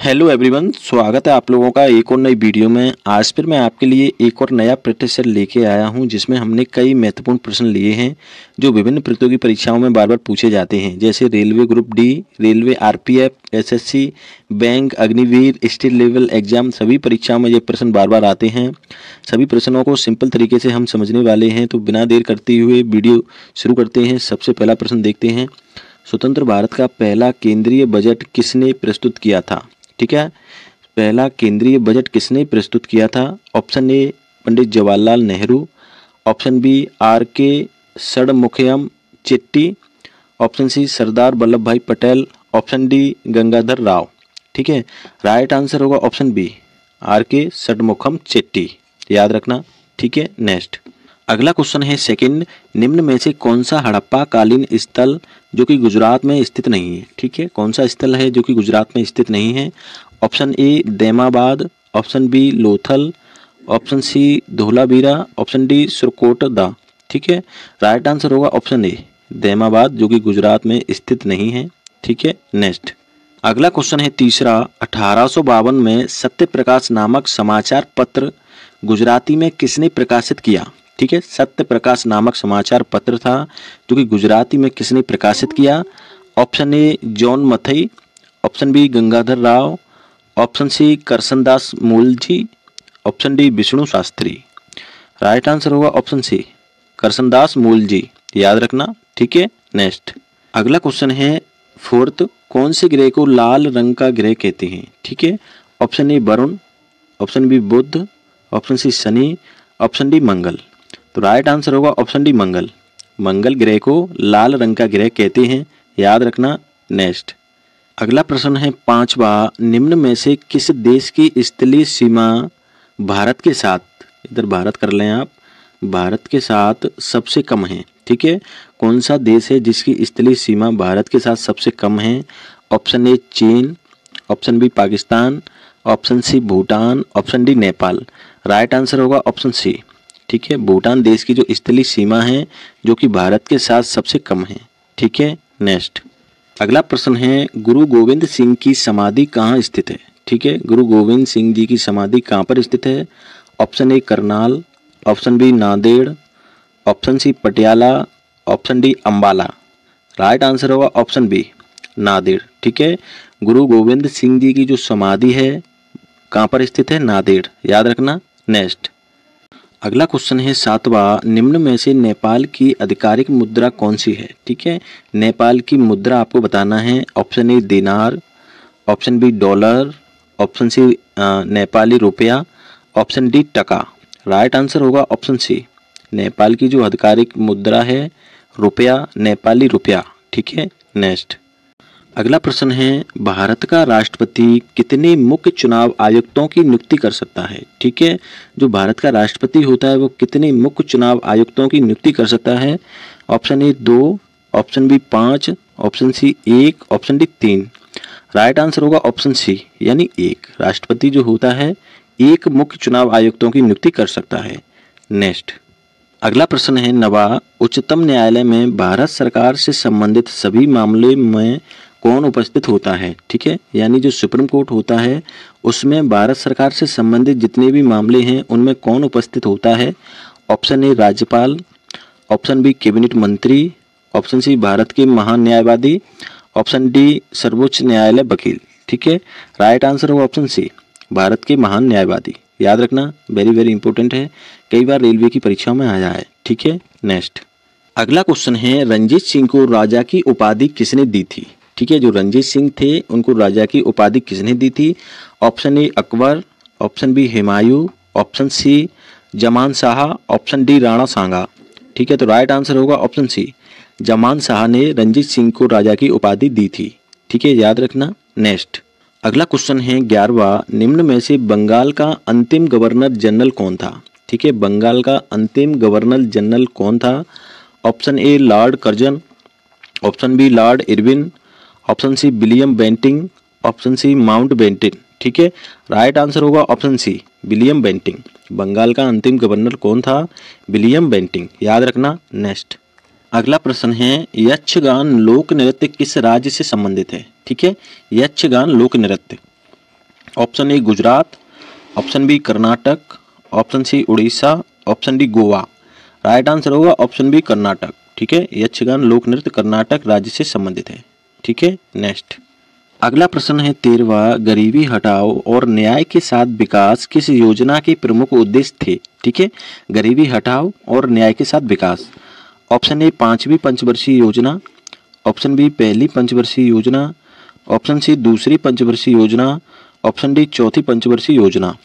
Hello everyone, स्वागत है आप लोगों का एक और नई वीडियो में। आज फिर मैं आपके लिए एक और नया प्रैक्टिस लेके आया हूं, जिसमें हमने कई महत्वपूर्ण प्रश्न लिए हैं जो विभिन्न प्रतियोगी परीक्षाओं में बार बार पूछे जाते हैं, जैसे railway group D, railway RPF, SSC, bank, Agniveer, state level exam. सभी परीक्षाओं में ये प्रश्न बार बार आते हैं। सभी प्रश्नों को सिंपल तरीके से हम समझने वाले हैं, तो बिना देर करते हुए वीडियो शुरू करते हैं। सबसे पहला प्रश्न देखते हैं, स्वतंत्र भारत का पहला केंद्रीय बजट किसने प्रस्तुत किया था? ठीक है, पहला केंद्रीय बजट किसने प्रस्तुत किया था? Option A Pandit Jawaharlal Nehru, option B R K Shanmukham Chetty, option C Sardar Vallabh Bhai Patel, option D Gangadhar Rao. ठीक है, राइट आंसर होगा option B R K Shanmukham Chetty, याद रखना। ठीक है, नेक्स्ट अगला क्वेश्चन है सेकंड, निम्न में से कौन सा हड़प्पा कालीन स्थल जो कि गुजरात में स्थित नहीं है? ठीक है, कौन सा स्थल है जो कि गुजरात में स्थित नहीं है? Option A Daimabad, option B Lothal, option C Dholavira, option D Surkotada. ठीक है, राइट आंसर होगा ऑप्शन ए देमाबाद, जो कि गुजरात में स्थित नहीं है। ठीक है, नेक्स्ट अगला क्वेश्चन है तीसरा, 1852 में सत्य प्रकाश नामक समाचार पत्र गुजराती में किसने प्रकाशित किया? ठीक है, सत्य प्रकाश नामक समाचार पत्र था जो कि गुजराती में किसने प्रकाशित किया? Option A John Mathai, option B Gangadhar Rao, option C Karsandas Mulji, option D Vishnu Shastri. Right answer होगा ऑप्शन सी करसनदास मूलजी, याद रखना। ठीक है, नेक्स्ट अगला क्वेश्चन है फोर्थ, कौन से ग्रह को लाल रंग का ग्रह कहते हैं? ठीक है, option A Varun, option B Budh, option C Shani, option D Mangal. तो राइट आंसर होगा ऑप्शन डी मंगल। मंगल ग्रह को लाल रंग का ग्रह कहते हैं, याद रखना। नेक्स्ट अगला प्रश्न है पांचवा, निम्न में से किस देश की स्थलीय सीमा भारत के साथ, इधर भारत कर लें आप, भारत के साथ सबसे कम है? ठीक है, कौन सा देश है जिसकी स्थलीय सीमा भारत के साथ सबसे कम है? ऑप्शन ए चीन, option B Pakistan, option C Bhutan, option D Nepal. Right answer होगा ऑप्शन सी। ठीक है, भूटान देश की जो स्थलीय सीमा है जो कि भारत के साथ सबसे कम है। ठीक है, नेक्स्ट अगला प्रश्न है, गुरु गोविंद सिंह की समाधि कहाँ स्थित है? ठीक है, गुरु गोविंद सिंह जी की समाधि कहाँ पर स्थित है? Option A Karnal, option B Nanded, option C Patiala, option D Ambala. Right answer होगा ऑप्शन बी नांदेड़। ठीक है, गुरु गोविंद सिंह जी की जो समाधि है कहाँ पर स्थित है? नांदेड़, याद रखना। नेक्स्ट अगला क्वेश्चन है सातवां, निम्न में से नेपाल की आधिकारिक मुद्रा कौन सी है? ठीक है, नेपाल की मुद्रा आपको बताना है। ऑप्शन ए दिनार, option B dollar, option C Nepali रुपया, option D taka. Right answer होगा ऑप्शन सी, नेपाल की जो आधिकारिक मुद्रा है रुपया, नेपाली रुपया। ठीक है, नेक्स्ट अगला प्रश्न है, भारत का राष्ट्रपति कितने मुख्य चुनाव आयुक्तों की नियुक्ति कर सकता है? ठीक है, जो भारत का राष्ट्रपति होता है वो कितने मुख्य चुनाव आयुक्तों की नियुक्ति कर सकता है? Option A 2, option B 5, option C 1, option D 3। Right answer होगा ऑप्शन सी, यानी 1। राष्ट्रपति जो होता है 1 मुख्य चुनाव आयुक्तों की नियुक्ति कर सकता है। नेक्स्ट अगला प्रश्न है नवा, उच्चतम न्यायालय में भारत सरकार से संबंधित सभी मामले में कौन उपस्थित होता है? ठीक है, यानी जो सुप्रीम कोर्ट होता है उसमें भारत सरकार से संबंधित जितने भी मामले हैं उनमें कौन उपस्थित होता है? ऑप्शन ए राज्यपाल, ऑप्शन बी कैबिनेट मंत्री, ऑप्शन सी भारत के महान न्यायवादी, ऑप्शन डी सर्वोच्च न्यायालय वकील। ठीक है, राइट आंसर होगा ऑप्शन सी भारत के महान न्यायवादी, याद रखना। वेरी वेरी इंपॉर्टेंट है, कई बार रेलवे की परीक्षाओं में आया है। ठीक है, नेक्स्ट अगला क्वेश्चन है, रंजीत सिंह को राजा की उपाधि किसने दी थी? ठीक है, जो रंजीत सिंह थे उनको राजा की उपाधि किसने दी थी? Option A Akbar, option B Humayun, option C Zaman Shah, option D Rana Sanga. ठीक है, तो राइट आंसर होगा ऑप्शन सी, जमान शाह ने रंजीत सिंह को राजा की उपाधि दी थी। ठीक है, याद रखना। नेक्स्ट अगला क्वेश्चन है 11वां, निम्न में से बंगाल का अंतिम गवर्नर जनरल कौन था? ठीक है, बंगाल का अंतिम गवर्नर जनरल कौन था? Option A lord Curzon, option B lord Irwin, option C William Bentinck, option C mount Bentinck. ठीक है, राइट आंसर होगा option C William Bentinck. Bengal का अंतिम गवर्नर कौन था? विलियम बेंटिंग, याद रखना। नेक्स्ट अगला प्रश्न है, यक्षगान लोक नृत्य किस राज्य से संबंधित है? ठीक है, यक्षगान लोक नृत्य option A Gujarat, option B Karnataka, option C Orissa, option D Goa. Right answer होगा ऑप्शन बी कर्नाटक। ठीक है, यक्षगान लोक नृत्य कर्नाटक राज्य से संबंधित है। ठीक है, नेक्स्ट अगला प्रश्न है 13वां, गरीबी हटाओ और न्याय के साथ विकास किस योजना के प्रमुख उद्देश्य थे। ठीक है, गरीबी हटाओ और न्याय के साथ विकास। ऑप्शन ए 5वीं पंचवर्षीय योजना, ऑप्शन बी पहली पंचवर्षीय योजना, ऑप्शन सी दूसरी पंचवर्षीय योजना, ऑप्शन डी चौथी पंचवर्षीय योजना।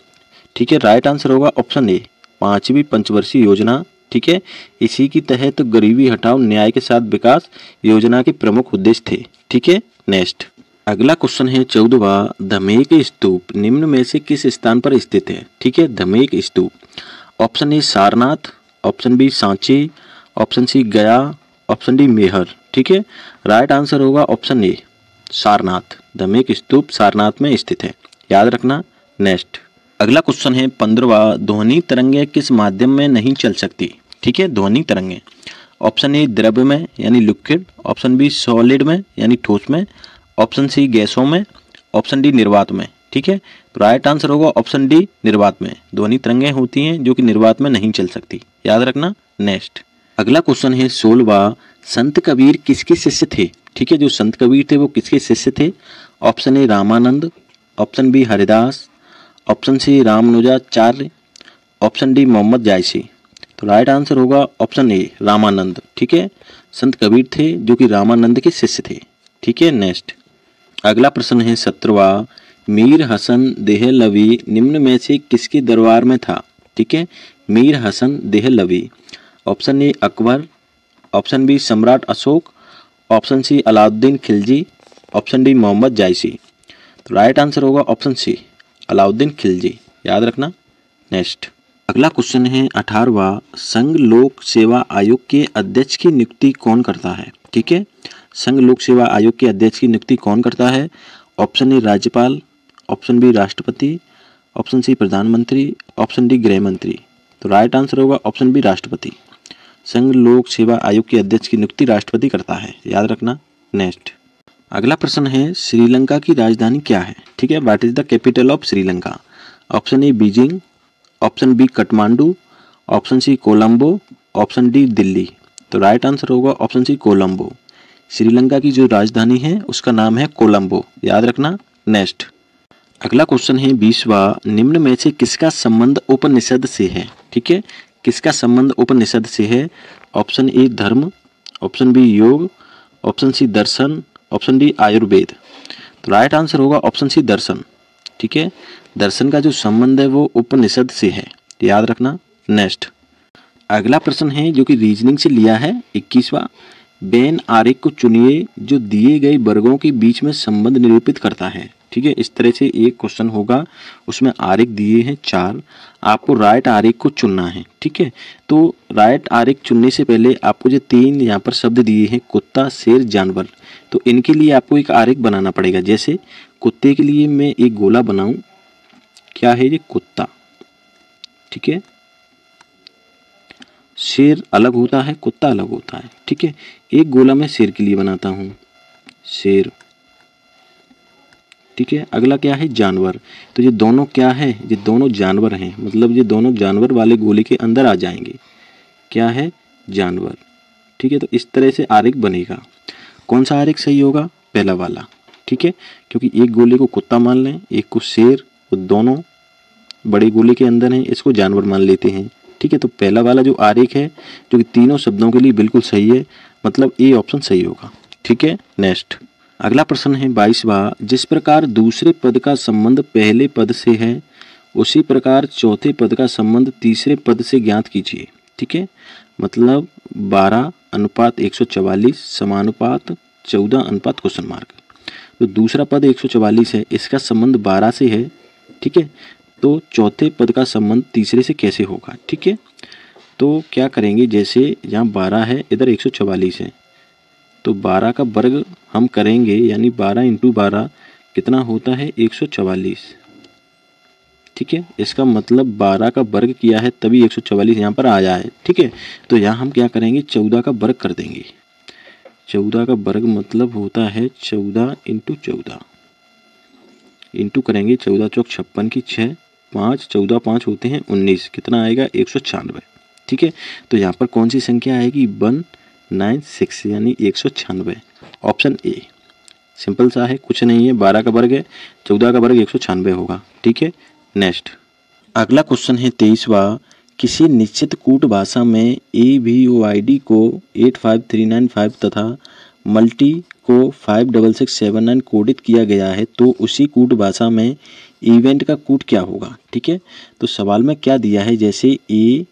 ठीक है, राइट आंसर होगा ऑप्शन ए 5वीं पंचवर्षीय योजना। ठीक है, इसी के तहत गरीबी हटाओ न्याय के साथ विकास योजना के प्रमुख उद्देश्य थे। ठीक है, नेक्स्ट अगला क्वेश्चन है 14वां, धमेक स्तूप निम्न में से किस स्थान पर स्थित है। ठीक है, Dhamek Stupa. Option A Sarnath, option B Sanchi, option C Gaya, option D Mehar. ठीक है, राइट आंसर होगा ऑप्शन ए सारनाथ। धमेक स्तूप सारनाथ में स्थित है, याद रखना। नेक्स्ट अगला क्वेश्चन है 15वां, ध्वनि तरंगें किस माध्यम में नहीं चल सकती। ठीक है, ध्वनि तरंगें। ऑप्शन ए द्रव्य में यानी लिक्विड, ऑप्शन बी सॉलिड में यानी ठोस में, ऑप्शन सी गैसों में, ऑप्शन डी निर्वात में। ठीक है, तो राइट आंसर होगा ऑप्शन डी निर्वात में। ध्वनि तरंगें होती हैं जो कि निर्वात में नहीं चल सकती, याद रखना। नेक्स्ट अगला क्वेश्चन है 16वां, संत कबीर किसके शिष्य थे। ठीक है, जो संत कबीर थे वो किसके शिष्य थे। Option A Ramanand, option B Haridas, option C Ramanujacharya, option D Mohammad Jayasi. तो राइट आंसर होगा ऑप्शन ए रामानंद। ठीक है, संत कबीर थे जो कि रामानंद के शिष्य थे। ठीक है, नेक्स्ट अगला प्रश्न है 17वां, मीर हसन देहलवी निम्न में से किसके दरबार में था। ठीक है, Mir Hasan Dehlavi. Option A Akbar, option B Samrat Ashok, option C Alauddin Khilji, option D Mohammad Jayasi. तो राइट आंसर होगा ऑप्शन सी अलाउद्दीन खिलजी, याद रखना। नेक्स्ट अगला क्वेश्चन है 18वां, संघ लोक सेवा आयोग के अध्यक्ष की नियुक्ति कौन करता है। ठीक है, संघ लोक सेवा आयोग के अध्यक्ष की नियुक्ति कौन करता है। ऑप्शन ए राज्यपाल, ऑप्शन बी राष्ट्रपति, ऑप्शन सी प्रधानमंत्री, ऑप्शन डी गृह मंत्री। तो राइट आंसर होगा ऑप्शन बी राष्ट्रपति। संघ लोक सेवा आयोग के अध्यक्ष की नियुक्ति राष्ट्रपति करता है, याद रखना। नेक्स्ट अगला प्रश्न है श्रीलंका की राजधानी क्या है। ठीक है, what is the capital of Sri Lanka. Option A Beijing, option B Kathmandu, option C Colombo, option D Delhi. तो राइट आंसर होगा ऑप्शन सी कोलंबो। श्रीलंका की जो राजधानी है उसका नाम है कोलंबो, याद रखना। नेक्स्ट अगला क्वेश्चन है 20वां, निम्न में से किसका संबंध उपनिषद से है। ठीक है, किसका संबंध उपनिषद से है। ऑप्शन ए धर्म, ऑप्शन बी योग, ऑप्शन सी दर्शन, ऑप्शन डी आयुर्वेद। तो राइट आंसर होगा ऑप्शन सी दर्शन। ठीक है, दर्शन का जो संबंध है वो उपनिषद से है, याद रखना। नेक्स्ट अगला प्रश्न है जो कि रीजनिंग से लिया है 21वां, वेन आरेख को चुनिए जो दिए गए वर्गों के बीच में संबंध निरूपित करता है। ठीक है, इस तरह से एक क्वेश्चन होगा, उसमें आरेख दिए हैं 4, आपको राइट आरेख को चुनना है। ठीक है, तो राइट आरेख चुनने से पहले आपको जो 3 यहाँ पर शब्द दिए हैं कुत्ता, शेर, जानवर, तो इनके लिए आपको एक आरेख बनाना पड़ेगा। जैसे कुत्ते के लिए मैं एक गोला बनाऊं, क्या है ये कुत्ता। ठीक है, शेर अलग होता है, कुत्ता अलग होता है। ठीक है, एक गोला मैं शेर के लिए बनाता हूं, शेर। ठीक है, अगला क्या है जानवर, तो ये दोनों क्या है, ये दोनों जानवर हैं, मतलब ये दोनों जानवर वाले गोले के अंदर आ जाएंगे, क्या है जानवर। ठीक है, तो इस तरह से आरेख बनेगा। कौन सा आरेख सही होगा, पहला वाला। ठीक है, क्योंकि एक गोले को कुत्ता मान लें, एक को शेर, वो दोनों बड़े गोले के अंदर हैं, इसको जानवर मान लेते हैं। ठीक है, तो पहला वाला जो आरेख है जो कि तीनों शब्दों के लिए बिल्कुल सही है, मतलब ए ऑप्शन सही होगा। ठीक है, नेक्स्ट अगला प्रश्न है 22वां, जिस प्रकार दूसरे पद का संबंध पहले पद से है उसी प्रकार चौथे पद का संबंध तीसरे पद से ज्ञात कीजिए। ठीक है, मतलब 12:144 समानुपात 14 क्वेश्चन मार्क। तो दूसरा पद 144 है, इसका संबंध 12 से है। ठीक है, तो चौथे पद का संबंध तीसरे से कैसे होगा। ठीक है, तो क्या करेंगे, जैसे यहाँ 12 है, इधर 144 है, तो 12 का वर्ग हम करेंगे, यानी 12 × 12 कितना होता है 144। ठीक है, इसका मतलब 12 का वर्ग किया है तभी 144 यहाँ पर आया है। ठीक है, तो यहाँ हम क्या करेंगे 14 का वर्ग कर देंगे। 14 का वर्ग मतलब होता है 14 × 14, इंटू करेंगे 14 चौक 56 की 6, 5 14 5 होते हैं 19, कितना आएगा 196। ठीक है, तो यहाँ पर कौन सी संख्या आएगी 196 यानी 196, ऑप्शन ए। सिंपल सा है, कुछ नहीं है, 12 का वर्ग है, 14 का वर्ग 196 होगा। ठीक है, नेक्स्ट अगला क्वेश्चन है 23वां। किसी निश्चित कूट भाषा में AVOID को 85395 तथा मल्टी को 56679 कोडित किया गया है, तो उसी कूट भाषा में इवेंट का कूट क्या होगा। ठीक है, तो सवाल में क्या दिया है, जैसे AVOID,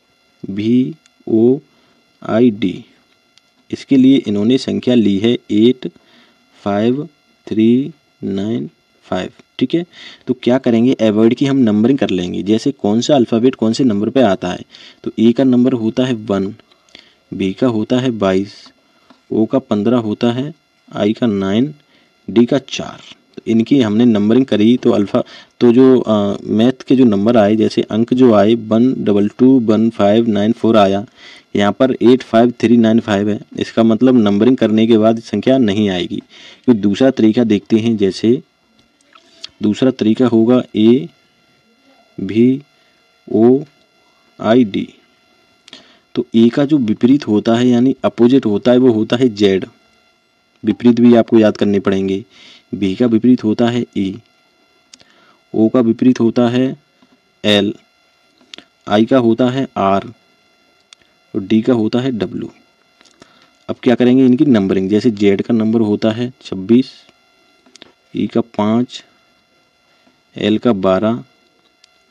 इसके लिए इन्होंने संख्या ली है 85395। ठीक है, तो क्या करेंगे, एवॉइड की हम नंबरिंग कर लेंगे, जैसे कौन सा अल्फ़ाबेट कौन से नंबर पे आता है। तो ए का नंबर होता है 1, बी का होता है 22, ओ का 15 होता है, आई का 9, डी का 4। तो इनकी हमने नंबरिंग करी तो तो जो मैथ के जो नंबर आए, जैसे अंक जो आए 1221594 आया, यहाँ पर 85395 है, इसका मतलब नंबरिंग करने के बाद संख्या नहीं आएगी। तो दूसरा तरीका देखते हैं, जैसे दूसरा तरीका होगा AVOID। तो ए का जो विपरीत होता है यानी अपोजिट होता है वो होता है जेड, विपरीत भी आपको याद करने पड़ेंगे। बी का विपरीत होता है ई, ओ का विपरीत होता है एल, आई का होता है आर और डी का होता है डब्लू। अब क्या करेंगे, इनकी नंबरिंग, जैसे जेड का नंबर होता है 26, ई का 5, एल का 12,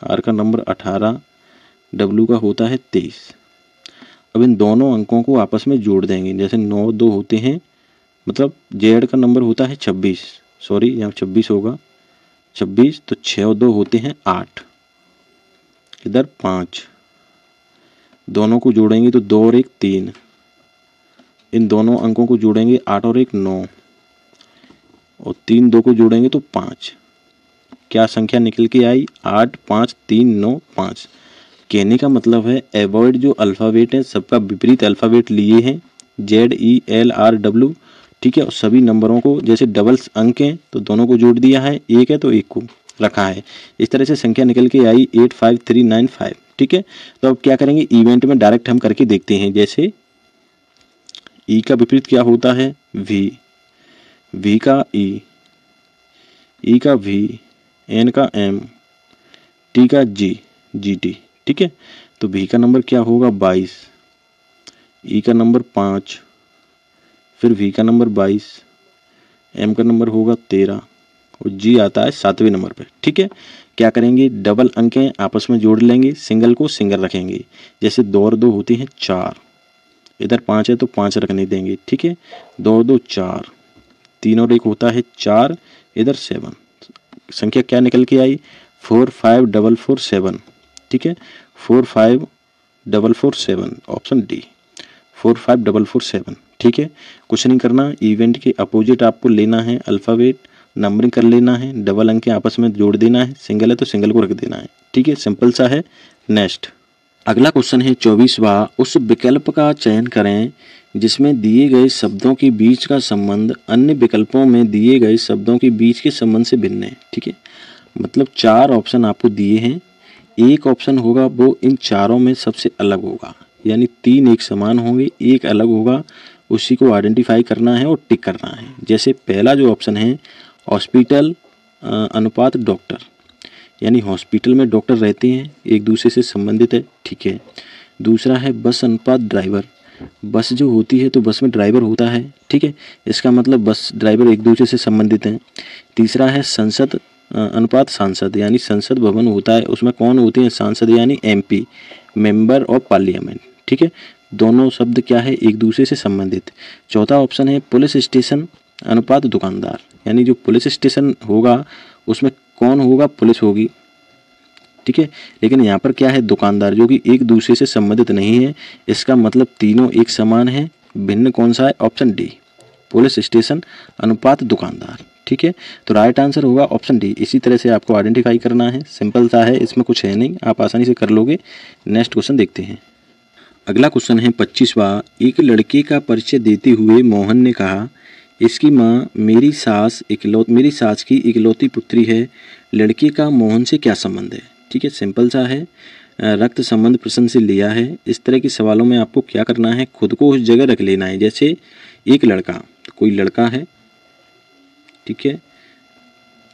आर का नंबर 18, डब्लू का होता है 23। अब इन दोनों अंकों को आपस में जोड़ देंगे, जैसे 9 2 होते हैं, मतलब जेड का नंबर होता है 26, सॉरी यहाँ 26 होगा 26, तो 6 और 2 होते हैं 8, इधर 5, दोनों को जोड़ेंगे तो 2 और 1 3, इन दोनों अंकों को जोड़ेंगे 8 और 1 9, और 3 2 को जोड़ेंगे तो 5। क्या संख्या निकल के आई, 8 5 3 9 5। कहने का मतलब है एवॉइड जो अल्फ़ाबेट है सबका विपरीत अल्फ़ाबेट लिए हैं, ZELRW। ठीक है, और सभी नंबरों को जैसे डबल्स अंक हैं तो दोनों को जोड़ दिया है, एक है तो एक को रखा है, इस तरह से संख्या निकल के आई 85395। ठीक है, तो अब क्या करेंगे, इवेंट में डायरेक्ट हम करके देखते हैं। जैसे ई का विपरीत क्या होता है वी, वी का ई का वी, एन का एम, टी का जी, GT। ठीक है, तो भी का नंबर क्या होगा 22, ई का नंबर 5, फिर वी का नंबर 22, एम का नंबर होगा 13 और जी आता है 7वें नंबर पे। ठीक है, क्या करेंगे, डबल अंक हैं आपस में जोड़ लेंगे, सिंगल को सिंगल रखेंगे, जैसे 2 और 2 होती हैं 4, इधर 5 है तो 5 रखने देंगे। ठीक है, 2 और 2 4, 3 और 1 होता है 4, इधर 7। संख्या क्या निकल के आई 45447। ठीक है, 45447, ऑप्शन डी 45447। ठीक है, कुछ नहीं करना, इवेंट के अपोजिट आपको लेना है अल्फ़ाबेट, नंबरिंग कर लेना है, डबल अंक के आपस में जोड़ देना है, सिंगल है तो सिंगल को रख देना है। ठीक है, सिंपल सा है। नेक्स्ट अगला क्वेश्चन है 24वां। उस विकल्प का चयन करें जिसमें दिए गए शब्दों के बीच का संबंध अन्य विकल्पों में दिए गए शब्दों के बीच के संबंध से भिन्न है। ठीक है, मतलब 4 ऑप्शन आपको दिए हैं, एक ऑप्शन होगा वो इन चारों में सबसे अलग होगा, यानी 3 एक समान होंगे, एक अलग होगा, उसी को आइडेंटिफाई करना है और टिक करना है। जैसे पहला जो ऑप्शन है हॉस्पिटल अनुपात डॉक्टर, यानी हॉस्पिटल में डॉक्टर रहते हैं, एक दूसरे से संबंधित है। ठीक है, दूसरा है बस अनुपात ड्राइवर, बस जो होती है तो बस में ड्राइवर होता है। ठीक है, इसका मतलब बस ड्राइवर एक दूसरे से संबंधित हैं। तीसरा है संसद अनुपात सांसद, यानी संसद भवन होता है उसमें कौन होते हैं सांसद, यानी MP, मेंबर ऑफ पार्लियामेंट। ठीक है, दोनों शब्द क्या है एक दूसरे से संबंधित। चौथा ऑप्शन है पुलिस स्टेशन अनुपात दुकानदार, यानी जो पुलिस स्टेशन होगा उसमें कौन होगा, पुलिस होगी। ठीक है, लेकिन यहाँ पर क्या है दुकानदार, जो कि एक दूसरे से संबंधित नहीं है, इसका मतलब तीनों एक समान है। भिन्न कौन सा है, ऑप्शन डी पुलिस स्टेशन अनुपात दुकानदार। ठीक है, तो राइट आंसर होगा ऑप्शन डी। इसी तरह से आपको आइडेंटिफाई करना है, सिंपल सा है, इसमें कुछ है नहीं, आप आसानी से कर लोगे। नेक्स्ट क्वेश्चन देखते हैं। अगला क्वेश्चन है 25वां। एक लड़के का परिचय देते हुए मोहन ने कहा, इसकी माँ मेरी सास की इकलौती पुत्री है, लड़के का मोहन से क्या संबंध है। ठीक है, सिंपल सा है, रक्त संबंध प्रश्न से लिया है। इस तरह के सवालों में आपको क्या करना है, खुद को उस जगह रख लेना है। जैसे एक लड़का, तो कोई लड़का है, ठीक है,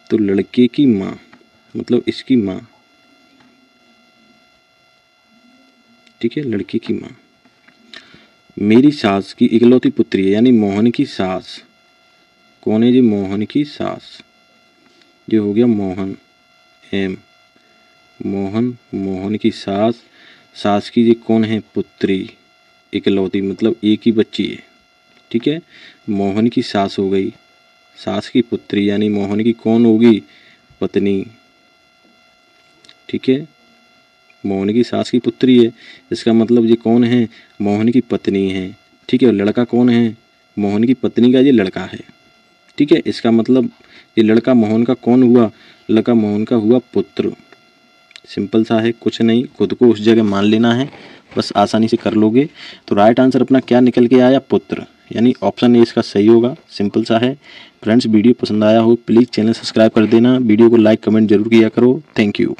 तो लड़के की माँ मतलब इसकी माँ, ठीक है, लड़के की माँ मेरी सास की इकलौती पुत्री है, यानी मोहन की सास कौन है जी, मोहन की सास, जो हो गया मोहन, एम मोहन, मोहन की सास, सास की जी कौन है, पुत्री, इकलौती मतलब एक ही बच्ची है। ठीक है, मोहन की सास हो गई, सास की पुत्री यानी मोहन की कौन होगी, पत्नी। ठीक है, मोहन की सास की पुत्री है, इसका मतलब ये कौन है, मोहन की पत्नी है। ठीक है, लड़का कौन है, मोहन की पत्नी का ये लड़का है। ठीक है, इसका मतलब ये लड़का मोहन का कौन हुआ, लड़का मोहन का हुआ पुत्र। सिंपल सा है, कुछ नहीं, खुद को उस जगह मान लेना है, बस आसानी से कर लोगे। तो राइट आंसर अपना क्या निकल के आया, पुत्र, यानी ऑप्शन ए इसका सही होगा। सिंपल सा है। फ्रेंड्स, वीडियो पसंद आया हो प्लीज़ चैनल सब्सक्राइब कर देना, वीडियो को लाइक कमेंट जरूर किया करो। Thank you.